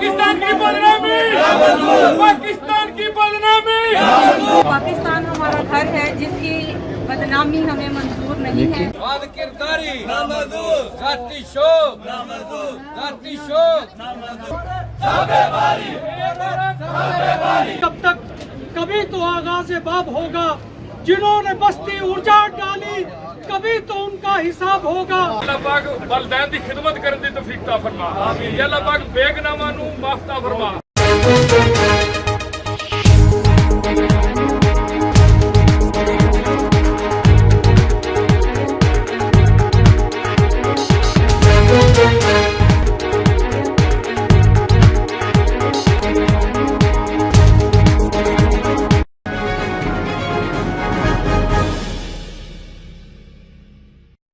पाकिस्तान की बदनामी, पाकिस्तान की बदनामी। पाकिस्तान हमारा घर है जिसकी बदनामी हमें मंजूर नहीं है। किरदारी नामंजूर, जाती शोक नामंजूर, जाती शोक कब तक कभी तो आगाज बाब होगा, जिन्होंने बस्ती उजाड़ डाली कभी तो उनका हिसाब होगा। अल्लाह पाक बलदैन दी खिदमत करन दी तौफीक ता फरमा। आमीन। या अल्लाह पाक बेगनामा नू माफ ता फरमा।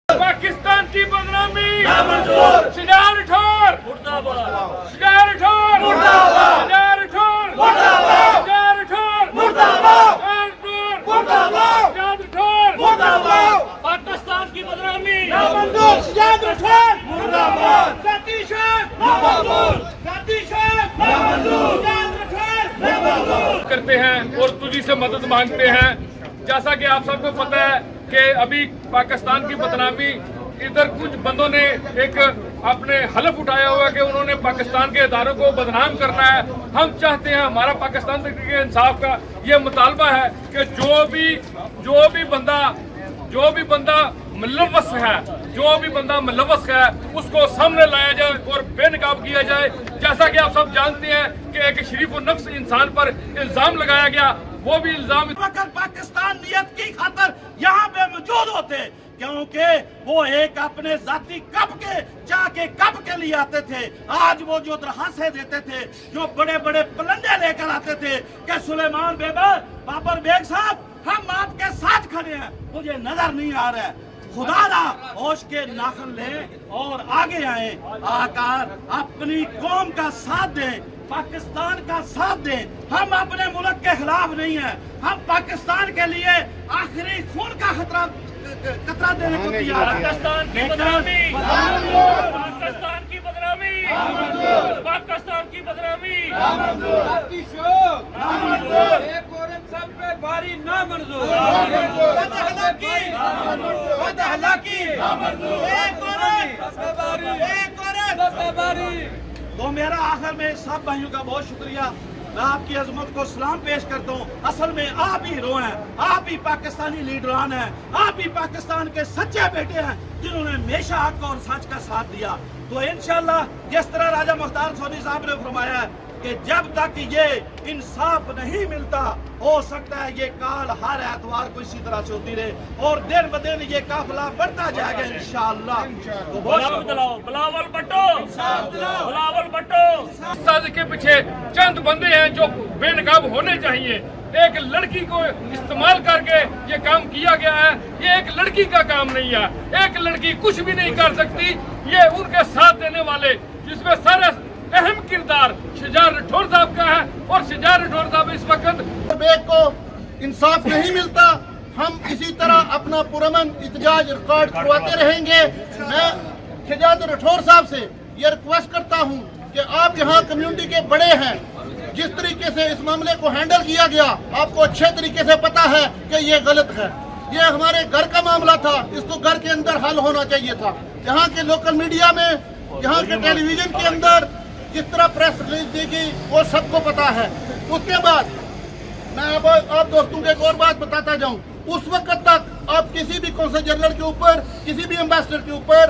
पाकिस्तान की बदनामी नामंजूर, शिजार ठोर मुर्दाबाद, शिजार ठोर मुर्दाबाद, शिजार ठोर मुर्दाबाद, शिजार ठोर मुर्दाबाद, शिजार ठोर मुर्दाबाद। पाकिस्तान की बदनामी नामंजूर, शिजार ठोर मुर्दाबाद, जाती शोक नामंजूर, जाती शोक नामंजूर, शिजार ठोर नामंजूर करते हैं और तुझी से मदद मांगते हैं। जैसा कि आप सबको पता है कि अभी पाकिस्तान की बदनामी इधर कुछ बंदों ने एक अपने हलफ उठाया हुआ कि उन्होंने पाकिस्तान के इदारों को बदनाम करना है। हम चाहते हैं, हमारा पाकिस्तान तहरीक इंसाफ का ये मुतालबा है कि जो भी बंदा मुलव्वस है, जो भी बंदा मुलव्वस है उसको सामने लाया जाए और बेनकाब किया जाए। जैसा कि आप सब जानते हैं कि एक शरीफ और नफ्स इंसान पर इल्जाम लगाया गया, वो भी इल्जाम अगर पाकिस्तान नियत की खातर यहाँ पे मौजूद होते, क्योंकि वो एक अपने जाती कप के जाके कप के लिए आते थे। आज वो जो दरखास्तें देते थे, जो बड़े बड़े पलंडे लेकर आते थे कि सुलेमान बाबर बेग साहब हम आपके साथ खड़े हैं, मुझे नजर नहीं आ रहा है। खुदा ना होश के नाखन लें और आगे आए, आकर अपनी कौम का साथ दें, पाकिस्तान का साथ दें। हम अपने मुल्क के खिलाफ नहीं हैं, हम पाकिस्तान के लिए आखिरी खून का कतरा देने को तैयार हैं। पाकिस्तान की बदनामी, पाकिस्तान की बदनामी, पाकिस्तान की बदनामी, जाती शोक नामंजूर, एक औरत सब पे भारी नामंजूर, तो मेरा आखिर में सब भाइयों का बहुत शुक्रिया, मैं आपकी अजमत को सलाम पेश करता हूँ। असल में आप ही हीरो हैं, आप ही पाकिस्तानी लीडरान हैं, आप ही पाकिस्तान के सच्चे बेटे हैं जिन्होंने हमेशा हक और सच का साथ दिया। तो इंशाल्लाह जिस तरह राजा मुख्तार सोनी साहब ने फरमाया है कि जब तक ये इंसाफ नहीं मिलता, हो सकता है ये काल हर एतवार को इसी तरह से होती रहे और दिन ब दिन ये काफिला बढ़ता जाएगा इंशाअल्लाह। तो बिलावल भुट्टो, बिलावल भुट्टो साजिश के पीछे चंद बंदे हैं जो बेनकाब होने चाहिए। एक लड़की को इस्तेमाल करके ये काम किया गया है, ये एक लड़की का काम नहीं है, एक लड़की कुछ भी नहीं कर सकती। ये उनके साथ देने वाले जिसमें सारा अहम किरदार शिजार राठौर साहब का है और शिजार राठौर साहब इस वक्त बेग को इंसाफ नहीं मिलता, हम इसी तरह अपना पुरअमन इhtजाज रिकॉर्ड करवाते रहेंगे। मैं शिजार राठौर साहब से ये रिक्वेस्ट करता हूँ कि आप यहाँ कम्युनिटी के बड़े हैं, जिस तरीके से इस मामले को हैंडल किया गया आपको अच्छे तरीके से पता है कि ये गलत है। ये हमारे घर का मामला था, इसको घर के अंदर हल होना चाहिए था। यहाँ के लोकल मीडिया में, यहाँ के टेलीविजन के अंदर जिस तरह प्रेस रिलीज दी गई वो सबको पता है। उसके बाद मैं आप दोस्तों को एक और बात बताता जाऊं, उस वक्त तक आप किसी भी कौंसल जनरल के ऊपर, किसी भी एम्बेसडर के ऊपर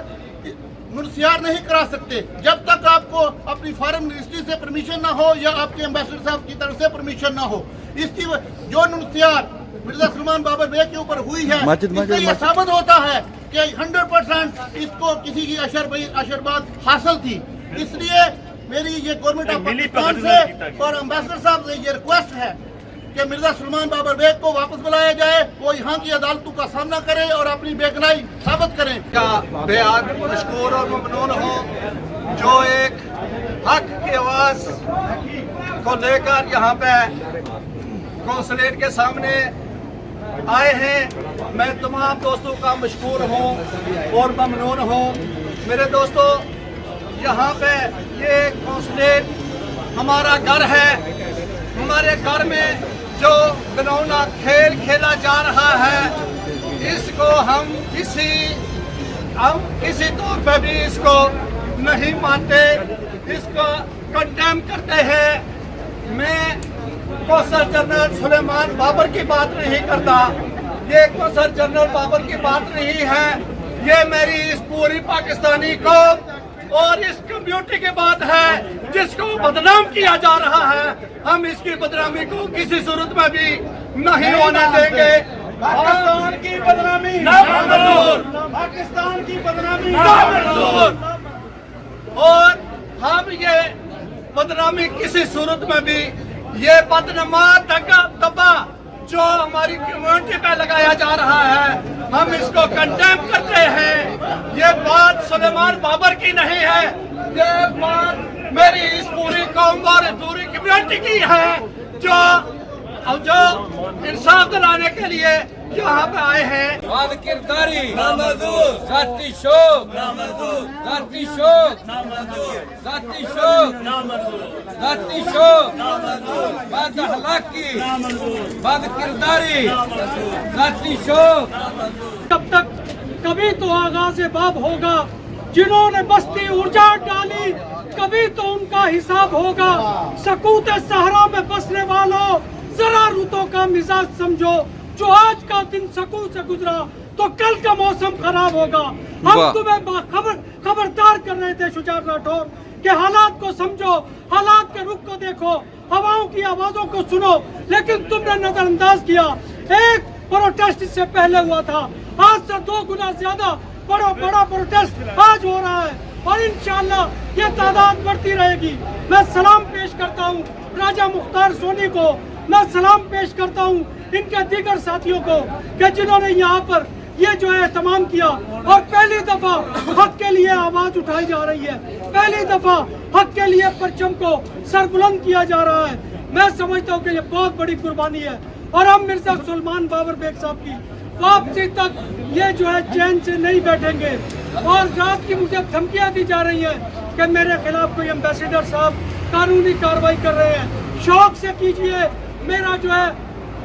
मुनसियार नहीं करा सकते जब तक आपको अपनी फॉरेन मिनिस्ट्री से परमिशन ना हो या आपके एम्बेसडर साहब की तरफ से परमिशन ना हो। इसकी जो मुनसियार मिर्जा सलमान बाबर बेग के ऊपर हुई है, इससे यह साबित होता है कि 100% इसको किसी की अशरबाद हासिल थी। इसलिए मेरी ये गवर्नमेंट ऑफ पाकिस्तान से और एम्बेसडर साहब से ये रिक्वेस्ट है कि मिर्जा सलमान बाबर बेग को वापस बुलाया जाए, वो यहाँ की अदालतों का सामना करें और अपनी बेगुनाही साबित करें। क्या बेहद मशकूर और ममनून हो जो एक हक की आवाज को लेकर यहाँ पे कौंसलेट के सामने आए हैं। मैं तमाम दोस्तों का मशकूर हूँ और ममनून हूँ। मेरे दोस्तों, यहाँ पे ये कौंसलेट हमारा घर है। हमारे घर में जो घिनौना खेल खेला जा रहा है, इसको हम किसी तौर पे भी इसको नहीं मानते, इसको कंडेम करते हैं। मैं कौंसल जनरल सुलेमान बाबर की बात नहीं करता, ये कौंसल जनरल बाबर की बात नहीं है, ये मेरी इस पूरी पाकिस्तानी कौम और इस कम्युनिटी की बात है जिसको बदनाम किया जा रहा है। हम इसकी बदनामी को किसी सूरत में भी नहीं होने देंगे। पाकिस्तान की बदनामी नामंजूर, पाकिस्तान की बदनामी नामंजूर। और हम ये बदनामी किसी सूरत में भी, ये बदनमा दबा जो हमारी कम्युनिटी पे लगाया जा रहा है, हम इसको कंडेम करते हैं। ये बात सुलेमान बाबर की नहीं है, ये बात मेरी इस पूरी कौम और पूरी कम्युनिटी की है जो इंसाफ दिलाने के लिए यहाँ पे आए हैं। बद किरदारी नामंजूर, जाती शोक नामंजूर, जाती शोक नामंजूर, जाती शोक नामंजूर, जाती शोक नामंजूर, बद अखलाकी नामंजूर, बद किरदारी नामंजूर, जाती शोक। तब तक कभी तो आगाज़ बाब होगा, जिन्होंने बस्ती उजाड़ डाली कभी तो उनका हिसाब होगा। सकूत सहरा में बसने वालों जरा रुतों का मिजाज समझो, जो आज का दिन सकूत से गुजरा तो कल का मौसम खराब होगा। हम तुम्हें खबरदार कर रहे थे शुजात राठौर कि हालात को समझो, हालात के रुख को देखो, हवाओं की आवाजों को सुनो, लेकिन तुमने नजरअंदाज किया। एक प्रोटेस्ट इससे पहले हुआ था, आज से 2 गुना ज्यादा बड़ा प्रोटेस्ट आज हो रहा है और इंशाअल्लाह ये तादाद बढ़ती रहेगी। मैं सलाम पेश करता हूँ राजा मुख्तार सोनी को, मैं सलाम पेश करता हूँ इनके दीगर साथियों को कि जिन्होंने यहाँ पर ये जो है तमाम किया और पहली दफा हक के लिए आवाज उठाई जा रही है, पहली दफा हक के लिए परचम को सरबुलंद किया जा रहा है। मैं समझता हूँ कि ये बहुत बड़ी कुर्बानी है और हम मिर्जा सुलेमान बाबर बेग साहब की वापसी तक ये जो है चैन से नहीं बैठेंगे। और रात की मुझे धमकियां दी जा रही है कि मेरे खिलाफ कोई एम्बेसडर साहब कानूनी कार्रवाई कर रहे हैं। शौक से कीजिए, मेरा जो है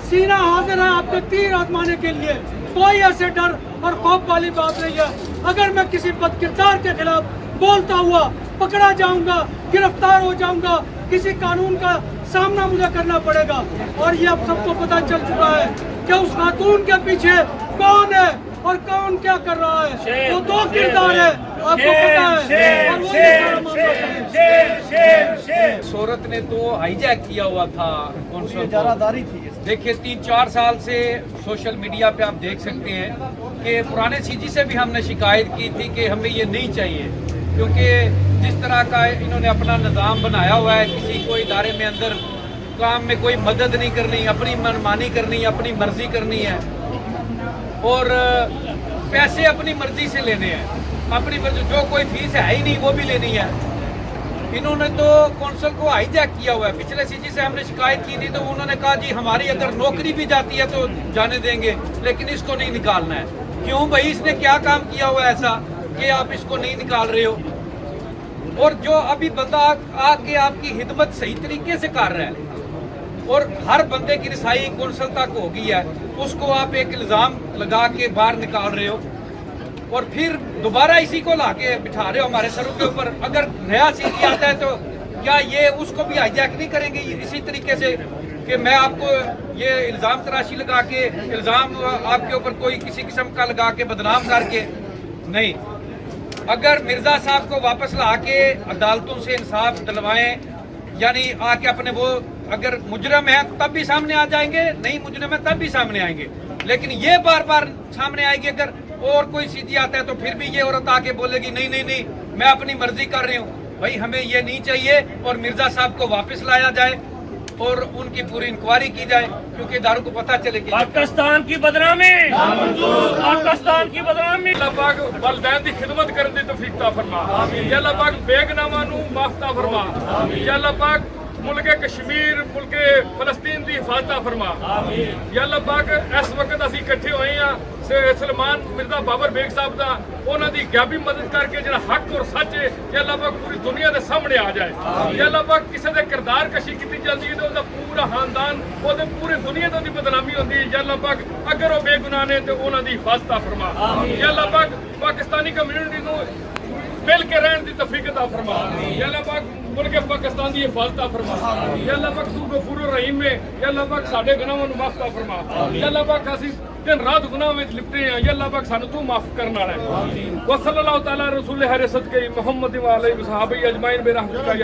सीना हाजिर है आपके तीर आजमाने के लिए। कोई ऐसे डर और खौफ वाली बात नहीं है। अगर मैं किसी बदकिरदार के खिलाफ बोलता हुआ पकड़ा जाऊंगा, गिरफ्तार हो जाऊंगा, किसी कानून का सामना मुझे करना पड़ेगा। और ये अब सबको पता चल चुका है कि उस खातून के पीछे कौन है और कौन क्या कर रहा है। वो 2 किरदार है, आपको पता है। और वो शोहरत ने तो हाईजैक किया हुआ था कौंसल को। देखिए 3-4 साल से सोशल मीडिया पे आप देख सकते हैं कि पुराने सीजी से भी हमने शिकायत की थी कि हमें ये नहीं चाहिए, क्योंकि जिस तरह का इन्होंने अपना निज़ाम बनाया हुआ है, किसी को इदारे में अंदर काम में कोई मदद नहीं करनी, अपनी मनमानी करनी, अपनी मर्जी करनी है और पैसे अपनी मर्जी से लेने हैं, अपनी मर्जी, जो कोई फीस है ही नहीं वो भी लेनी है। इन्होंने तो कौंसल को हाईजैक किया हुआ है। पिछले सीजी से हमने शिकायत की थी तो उन्होंने कहा जी हमारी अगर नौकरी भी जाती है तो जाने देंगे, लेकिन इसको नहीं निकालना है। क्यों भाई, इसने क्या काम किया हुआ है ऐसा कि आप इसको नहीं निकाल रहे हो? और जो अभी बंदा आके आपकी खिदमत सही तरीके से कर रहा है और हर बंदे की रिसाई कौंसल तक हो गई है, उसको आप एक इल्जाम लगा के बाहर निकाल रहे हो और फिर दोबारा इसी को लाके बिठा रहे हो हमारे सरों के ऊपर। अगर नया सीजी आता है तो क्या ये उसको भी हाईजैक नहीं करेंगे इसी तरीके से कि मैं आपको ये इल्जाम तराशी लगा के, इल्जाम आपके ऊपर कोई किसी किस्म का लगा के बदनाम करके? नहीं, अगर मिर्जा साहब को वापस ला के अदालतों से इंसाफ दिलवाएं, यानी आके अपने वो अगर मुजरम है तब भी सामने आ जाएंगे, नहीं मुजरम है तब भी सामने आएंगे, लेकिन ये बार बार सामने आएगी। अगर और कोई सीधी आता है तो फिर भी ये औरत आके बोलेगी नहीं नहीं नहीं मैं अपनी मर्जी कर रही हूँ। भाई हमें ये नहीं चाहिए और मिर्जा साहब को वापस लाया जाए और उनकी पूरी इंक्वायरी की जाए, क्योंकि दारू को पता चले कि पाकिस्तान की बदनामी, पाकिस्तान की बदनामी। अल्लाह पाक बलदैन दी खिदमत करन दी तौफीक ता फरमा। आमीन। या अल्लाह पाक बेगनामा नू माफ ता फरमा। आमीन। या अल्लाह पाक मुल्क कश्मीर मुल्क फलस्तीन की हिफाजत फरमा। या अल्लाह पाक इस वक्त असीं इकट्ठे होए हैं सलमान मिर्जा बाबर बेग साहब का उन्हों की गैबी मदद करके जो हक और सच है या अल्लाह पाक पूरी दुनिया के सामने आ जाए। या अल्लाह पाक किसी के किरदार कशी की जाती है तो उसका पूरा खानदान वो पूरी दुनिया तो बदनामी होती है। या अल्लाह पाक अगर वो बेगुनाह ने तो उन्होंने हिफाजत फरमा। या अल्लाह पाक पाकिस्तानी कम्यूनिटी को मिल के रहने की तौफीक अता फरमा। या अल्लाह पाक मुल्क पाकिस्तान की हिफाजत फरमा। या अल्लाह पाक तू गफूर रहीम है। या अल्लाह पाक साडे गुनाहों को माफ फरमा। या अल्लाह पाक असीं दिन रात गुनाह में लिपटे हैं। या अल्लाह पाक सानू तू माफ करने वाला है। व सल्लल्लाहु तआला रसूल हर सदके मोहम्मद व अलैहि व सहाबी अजमाइन बिरहमतिका।